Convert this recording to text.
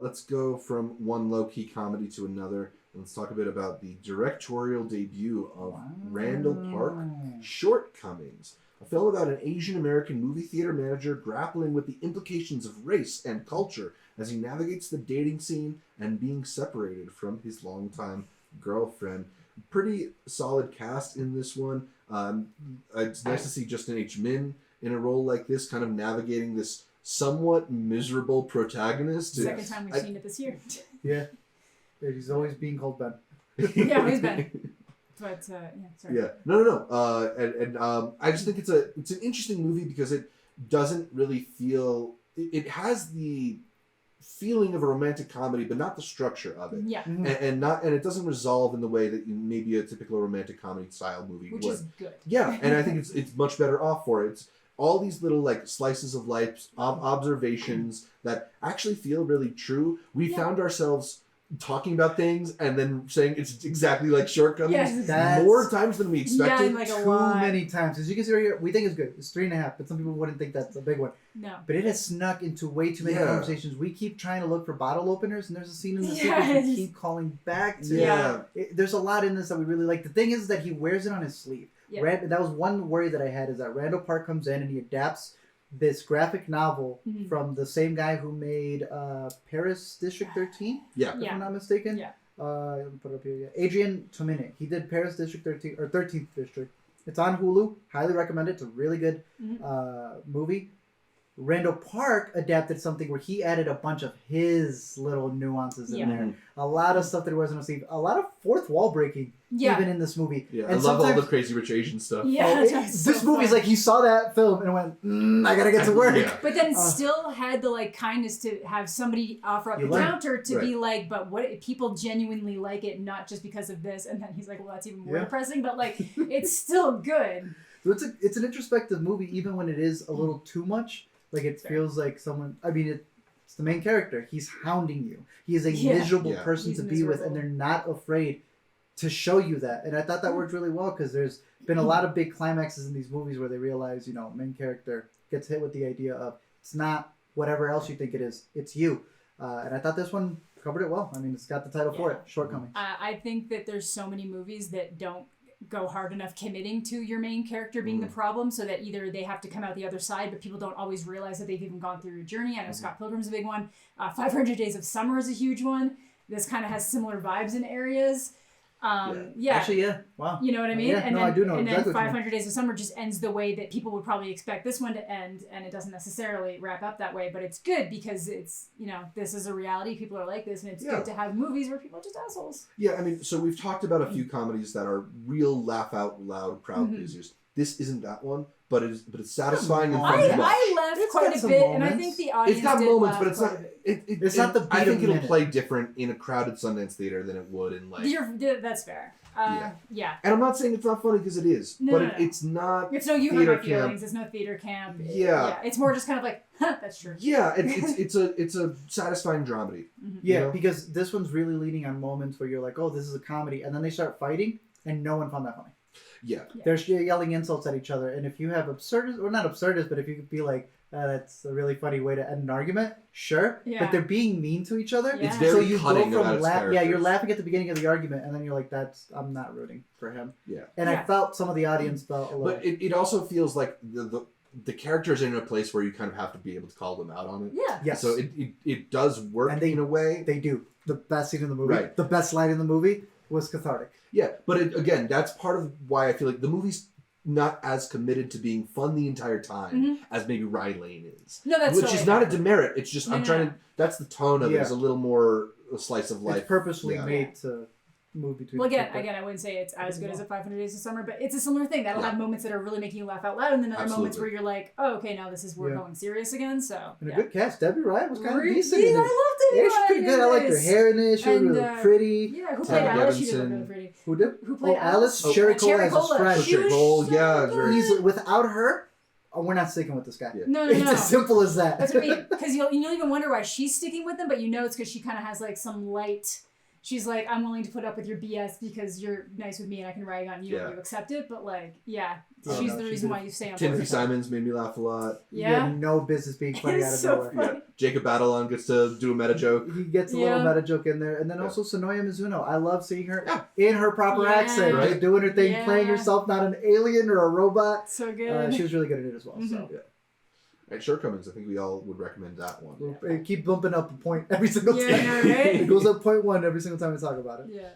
Let's go from one low-key comedy to another. And let's talk a bit about the directorial debut of Randall Park, Shortcomings, a film about an Asian-American movie theater manager grappling with the implications of race and culture as he navigates the dating scene and being separated from his longtime girlfriend. Pretty solid cast in this one. It's nice to see Justin H. Min in a role like this, kind of navigating this somewhat miserable protagonist. Second time we've seen it this year. Yeah. He's always being called Ben. Yeah, he's Ben. But sorry. Yeah, no. And I just think it's an interesting movie because it doesn't really feel. It has the feeling of a romantic comedy, but not the structure of it. Yeah. And it doesn't resolve in the way that maybe a typical romantic comedy style movie Which would. is good. Yeah, and I think it's much better off for it. It's all these little like slices of life, observations that actually feel really true. We found ourselves talking about things and then saying it's exactly like Shortcomings more times than we expected. Yeah, like too many times. As you can see right here, we think it's good. It's 3.5, but some people wouldn't think that's a big one. No. But it has snuck into way too many conversations. We keep trying to look for bottle openers, and there's a scene in the sequence we keep calling back to. Yeah. There's a lot in this that we really like. The thing is that he wears it on his sleeve. Yeah. That was one worry that I had, is that Randall Park comes in and he adapts this graphic novel from the same guy who made Paris District 13. Yeah. If I'm not mistaken. Yeah. Let me put it up here. Yeah. Adrian Tomine. He did Paris District 13 or 13th District. It's on Hulu. Highly recommend it. It's a really good movie. Randall Park adapted something where he added a bunch of his little nuances in there. A lot of stuff that wasn't received. A lot of fourth wall breaking even in this movie. Yeah, and I love all the Crazy Rich Asian stuff. Yeah, this movie's like he saw that film and went, I gotta get to work. But then still had the like kindness to have somebody offer up the counter to be like, but what if people genuinely like it, not just because of this? And then he's like, well, that's even more depressing, but like it's still good. So it's an introspective movie, even when it is a little too much. Like it feels like someone. I mean, it's the main character. He's hounding you. He is a miserable person to be with, and they're not afraid to show you that. And I thought that worked really well because there's been a lot of big climaxes in these movies where they realize, main character gets hit with the idea of it's not whatever else you think it is. It's you. And I thought this one covered it well. I mean, it's got the title for it, Shortcomings. I think that there's so many movies that don't go hard enough committing to your main character being the problem, so that either they have to come out the other side, but people don't always realize that they've even gone through your journey. I know Scott Pilgrim's a big one. 500 Days of Summer is a huge one. This kind of has similar vibes in areas. Actually, yeah. Wow. You know what I mean? I do know and exactly then 500 Days of Summer just ends the way that people would probably expect this one to end, and it doesn't necessarily wrap up that way, but it's good because it's, this is a reality. People are like this, and it's good to have movies where people are just assholes. Yeah, I mean, so we've talked about a few comedies that are real laugh out loud crowd pleasers. This isn't that one, but it's satisfying and fun to watch. I laughed quite a bit, and I think the audience It's got did moments, laugh but it's not. It's not the. I think it'll play different in a crowded Sundance theater than it would in like. That's fair. Yeah. And I'm not saying it's not funny because it is, it's not. It's no You Hurt My Feelings. It's no theater camp. It's more just kind of like, that's true. Yeah, it's a satisfying dramedy. Yeah, because this one's really leaning on moments where you're like, oh, this is a comedy, and then they start fighting, and no one found that funny. Yeah. They're yelling insults at each other, and if you have absurdist, or not absurdist, but if you could be like, that's a really funny way to end an argument, sure. Yeah. But they're being mean to each other. It's very you cutting go from you're laughing at the beginning of the argument, and then you're like, I'm not rooting for him. Yeah. And I felt some of the audience felt a little. But it also feels like the characters are in a place where you kind of have to be able to call them out on it. Yeah. Yes. So it does work in a way. They do. The best scene in the movie, the best line in the movie was cathartic. Yeah, but again, that's part of why I feel like the movie's not as committed to being fun the entire time as maybe Rye Lane is. No, that's which is not a demerit. It's just I'm trying to. That's the tone of it. It's a little more a slice of life. It's purposely made to move between. Well, again, I wouldn't say it's as good as a 500 Days of Summer, but it's a similar thing. That'll have moments that are really making you laugh out loud, and then other moments where you're like, oh, okay, now we're going serious again. So and a good cast. Debbie Ryan was kind of decent. I loved it. Yeah, she's pretty good. I liked her hair in this. She was really pretty. Yeah, who played Alice? She did look really pretty. Who did? Who played Alice? Cherry Cola as his friend. Cherry Cola, yeah. Easily, without her, we're not sticking with this guy. Yeah. No. It's as simple as that. That's what I mean. Because you'll even wonder why she's sticking with him, but it's because she kind of has like some light. she's like, I'm willing to put up with your BS because you're nice with me and I can rag on you and you accept it. But like, she's the reason why you stay on board. Timothy Simons made me laugh a lot. Yeah. He had no business being funny out of nowhere. Yeah. Jacob Batalon gets to do a meta joke. He gets a little meta joke in there. And then also Sonoya Mizuno. I love seeing her in her proper accent, right? Doing her thing, playing herself, not an alien or a robot. So good. She was really good at it as well. Mm-hmm. So Right, Shortcomings. I think we all would recommend that one. Keep bumping up a point every single time. Right? It goes up 0.1 every single time we talk about it. Yeah.